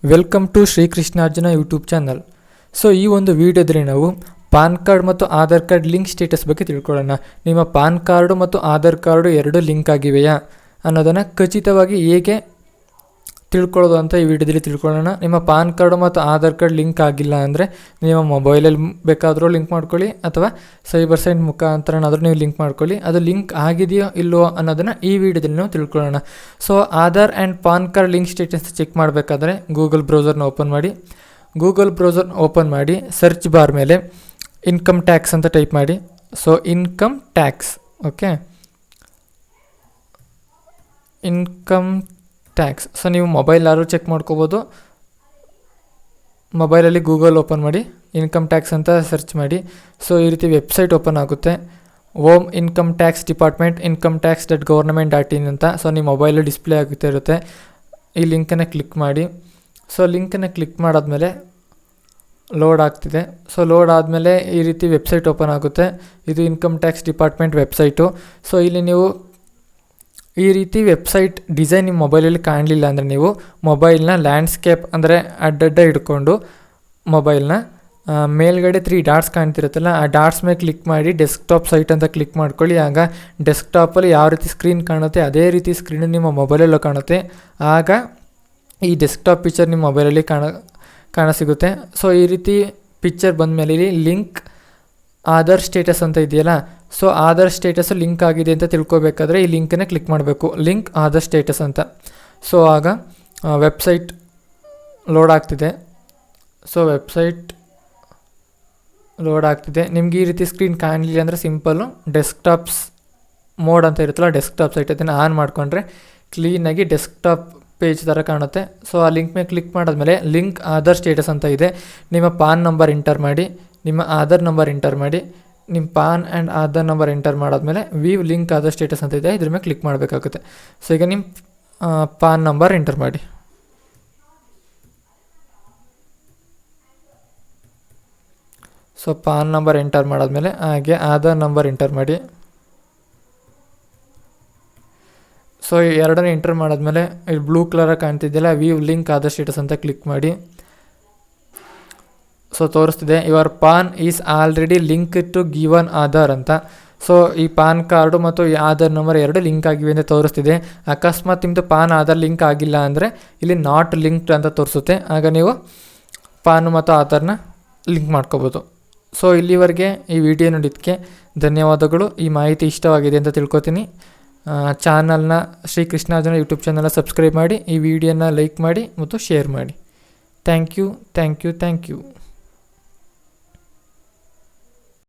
Welcome to Srikrishnarjuna YouTube channel. So ಈ ಒಂದು ವಿಡಿಯೋದಲ್ಲಿ ನಾವು ಪಾನ್ ಕಾರ್ಡ್ ಮತ್ತು ಆಧಾರ್ ಕಾರ್ಡ್ ಲಿಂಕ್ ಸ್ಟೇಟಸ್ ಬಗ್ಗೆ ತಿಳ್ಕೊಳ್ಳೋಣ. ನಿಮ್ಮ ಪಾನ್ ಕಾರ್ಡು ಮತ್ತು ಆಧಾರ್ ಕಾರ್ಡು ಎರಡೂ ಲಿಂಕ್ ಆಗಿವೆಯಾ ಅನ್ನೋದನ್ನು ಖಚಿತವಾಗಿ ಹೇಗೆ ತಿಳ್ಕೊಳ್ಳೋದು ಅಂತ ಈ ವಿಡಿಯೋದಲ್ಲಿ ತಿಳ್ಕೊಳ್ಳೋಣ. ನಿಮ್ಮ ಪಾನ್ ಕಾರ್ಡು ಮತ್ತು ಆಧಾರ್ ಕಾರ್ಡ್ ಲಿಂಕ್ ಆಗಿಲ್ಲ ಅಂದರೆ ನಿಮ್ಮ ಮೊಬೈಲಲ್ಲಿ ಬೇಕಾದರೂ ಲಿಂಕ್ ಮಾಡ್ಕೊಳ್ಳಿ, ಅಥವಾ ಸೈಬರ್ ಸೈಟ್ ಮುಖಾಂತರನಾದರೂ ನೀವು ಲಿಂಕ್ ಮಾಡ್ಕೊಳ್ಳಿ. ಅದು ಲಿಂಕ್ ಆಗಿದೆಯೋ ಇಲ್ಲವೋ ಅನ್ನೋದನ್ನು ಈ ವಿಡಿಯೋದಲ್ಲಿ ನಾವು ತಿಳ್ಕೊಳ್ಳೋಣ. So Aadhaar and PAN card link status check ಮಾಡಬೇಕಾದ್ರೆ ಗೂಗಲ್ ಬ್ರೌಸರ್ನ ಓಪನ್ ಮಾಡಿ. ಗೂಗಲ್ ಬ್ರೌಸರ್ ಓಪನ್ ಮಾಡಿ ಸರ್ಚ್ ಬಾರ್ ಮೇಲೆ ಇನ್ಕಮ್ ಟ್ಯಾಕ್ಸ್ ಅಂತ ಟೈಪ್ ಮಾಡಿ. So income tax, okay, income tax. So ನೀವು ಮೊಬೈಲಾದ್ರೂ ಚೆಕ್ ಮಾಡ್ಕೋಬೋದು. ಮೊಬೈಲಲ್ಲಿ ಗೂಗಲ್ ಓಪನ್ ಮಾಡಿ ಇನ್ಕಮ್ ಟ್ಯಾಕ್ಸ್ ಅಂತ ಸರ್ಚ್ ಮಾಡಿ. ಸೊ ಈ ರೀತಿ ವೆಬ್ಸೈಟ್ ಓಪನ್ ಆಗುತ್ತೆ. Home income tax department income.tax.government.in ಅಂತ. ಸೊ ನಿಮ್ಮ ಮೊಬೈಲು ಡಿಸ್ಪ್ಲೇ ಆಗುತ್ತೆ ಇರುತ್ತೆ. ಈ ಲಿಂಕನ್ನು ಕ್ಲಿಕ್ ಮಾಡಿ. ಸೊ ಲಿಂಕನ್ನು ಕ್ಲಿಕ್ ಮಾಡಾದ್ಮೇಲೆ ಲೋಡ್ ಆಗ್ತಿದೆ. ಸೊ ಲೋಡ್ ಆದಮೇಲೆ ಈ ರೀತಿ ವೆಬ್ಸೈಟ್ ಓಪನ್ ಆಗುತ್ತೆ. ಇದು income tax department website. So ಇಲ್ಲಿ ನೀವು ಈ ರೀತಿ ವೆಬ್ಸೈಟ್ ಡಿಸೈನ್ ನಿಮ್ಮ ಮೊಬೈಲಲ್ಲಿ ಕಾಣಲಿಲ್ಲ ಅಂದರೆ ನೀವು ಮೊಬೈಲ್ನ ಲ್ಯಾಂಡ್ಸ್ಕೇಪ್ ಅಂದರೆ ಅಡ್ಡಡ್ಡ ಹಿಡ್ಕೊಂಡು ಮೊಬೈಲ್ನ ಮೇಲ್ಗಡೆ 3 ಡಾಟ್ಸ್ ಕಾಣ್ತಿರುತ್ತಲ್ಲ, ಆ ಡಾಟ್ಸ್ ಮೇಲೆ ಕ್ಲಿಕ್ ಮಾಡಿ ಡೆಸ್ಕ್ಟಾಪ್ ಸೈಟ್ ಅಂತ ಕ್ಲಿಕ್ ಮಾಡ್ಕೊಳ್ಳಿ. ಆಗ ಡೆಸ್ಕ್ಟಾಪಲ್ಲಿ ಯಾವ ರೀತಿ ಸ್ಕ್ರೀನ್ ಕಾಣುತ್ತೆ ಅದೇ ರೀತಿ ಸ್ಕ್ರೀನು ನಿಮ್ಮ ಮೊಬೈಲಲ್ಲೂ ಕಾಣುತ್ತೆ. ಆಗ ಈ ಡೆಸ್ಕ್ಟಾಪ್ ಪಿಕ್ಚರ್ ನಿಮ್ಮ ಮೊಬೈಲಲ್ಲಿ ಕಾಣಸಿಗುತ್ತೆ. ಸೊ ಈ ರೀತಿ ಪಿಕ್ಚರ್ ಬಂದಮೇಲೆ ಇಲ್ಲಿ ಲಿಂಕ್ ಆಧಾರ್ ಸ್ಟೇಟಸ್ ಅಂತ ಇದೆಯಲ್ಲ, ಸೊ ಆಧಾರ್ ಸ್ಟೇಟಸ್ಸು ಲಿಂಕ್ ಆಗಿದೆ ಅಂತ ತಿಳ್ಕೊಬೇಕಾದ್ರೆ ಈ ಲಿಂಕನ್ನು ಕ್ಲಿಕ್ ಮಾಡಬೇಕು, ಲಿಂಕ್ ಆಧಾರ್ ಸ್ಟೇಟಸ್ ಅಂತ. ಸೊ ಆಗ ವೆಬ್ಸೈಟ್ ಲೋಡ್ ಆಗ್ತಿದೆ. ಸೊ ವೆಬ್ಸೈಟ್ ಲೋಡ್ ಆಗ್ತಿದೆ. ನಿಮ್ಗೆ ಈ ರೀತಿ ಸ್ಕ್ರೀನ್ ಕಾಣಲಿಲ್ಲ ಅಂದರೆ ಸಿಂಪಲ್ಲು ಡೆಸ್ಕ್ಟಾಪ್ಸ್ ಮೋಡ್ ಅಂತ ಇರುತ್ತಲ್ಲ, ಡೆಸ್ಕ್ಟಾಪ್ ಸೈಟ್ ಅದನ್ನು ಆನ್ ಮಾಡಿಕೊಂಡ್ರೆ ಕ್ಲೀನಾಗಿ ಡೆಸ್ಕ್ಟಾಪ್ ಪೇಜ್ ಥರ ಕಾಣುತ್ತೆ. ಸೊ ಆ ಲಿಂಕ್ ಮೇಲೆ ಕ್ಲಿಕ್ ಮಾಡಿದ್ಮೇಲೆ ಲಿಂಕ್ ಆಧಾರ್ ಸ್ಟೇಟಸ್ ಅಂತ ಇದೆ. ನಿಮ್ಮ ಪಾನ್ ನಂಬರ್ ಎಂಟರ್ ಮಾಡಿ, ನಿಮ್ಮ ಆಧಾರ್ ನಂಬರ್ ಎಂಟರ್ ಮಾಡಿ. ನಿಮ್ಮ PAN and Aadhaar number enter ಮಾಡಾದ್ಮೇಲೆ ವೀವ್ ಲಿಂಕ್ ಆಧಾರ್ ಸ್ಟೇಟಸ್ ಅಂತ ಇದೆ, ಇದ್ರ ಮೇಲೆ ಕ್ಲಿಕ್ ಮಾಡಬೇಕಾಗುತ್ತೆ. ಸೊ ಈಗ ನಿಮ್ಮ ಪಾನ್ ನಂಬರ್ ಎಂಟರ್ ಮಾಡಿ. ಸೊ ಪಾನ್ ನಂಬರ್ ಎಂಟರ್ ಮಾಡಾದ್ಮೇಲೆ ಹಾಗೆ ಆಧಾರ್ ನಂಬರ್ ಎಂಟರ್ ಮಾಡಿ. ಸೊ ಎರಡನೇ ಎಂಟರ್ ಮಾಡಾದ್ಮೇಲೆ ಇಲ್ಲಿ ಬ್ಲೂ ಕಲರಾಗಿ ಕಾಣ್ತಿದ್ದಿಲ್ಲ ವೀವ್ ಲಿಂಕ್ ಆಧಾರ್ ಸ್ಟೇಟಸ್ ಅಂತ ಕ್ಲಿಕ್ ಮಾಡಿ. ಸೊ ತೋರಿಸ್ತಿದೆ your PAN is already link to given Aadhaar ಅಂತ. ಸೊ ಈ ಪಾನ್ ಕಾರ್ಡು ಮತ್ತು ಈ ಆಧಾರ್ ನಂಬರ್ ಎರಡು ಲಿಂಕ್ ಆಗಿವೆ ಅಂತ ತೋರಿಸ್ತಿದೆ. ಅಕಸ್ಮಾತ್ ನಿಮ್ಮದು ಪಾನ್ ಆಧಾರ್ ಲಿಂಕ್ ಆಗಿಲ್ಲ ಅಂದರೆ ಇಲ್ಲಿ ನಾಟ್ ಲಿಂಕ್ಡ್ ಅಂತ ತೋರಿಸುತ್ತೆ. ಆಗ ನೀವು ಪಾನ್ ಮತ್ತು ಆಧಾರ್ನ ಲಿಂಕ್ ಮಾಡ್ಕೋಬೋದು. ಸೊ ಇಲ್ಲಿವರೆಗೆ ಈ ವಿಡಿಯೋ ನೋಡಿದ್ದಕ್ಕೆ ಧನ್ಯವಾದಗಳು. ಈ ಮಾಹಿತಿ ಇಷ್ಟವಾಗಿದೆ ಅಂತ ತಿಳ್ಕೊತೀನಿ. ಚಾನಲ್ನ ಶ್ರೀಕೃಷ್ಣಾರ್ಜುನ ಯೂಟ್ಯೂಬ್ ಚಾನಲ್ನ ಸಬ್ಸ್ಕ್ರೈಬ್ ಮಾಡಿ, ಈ ವಿಡಿಯೋನ ಲೈಕ್ ಮಾಡಿ ಮತ್ತು ಶೇರ್ ಮಾಡಿ. Thank you.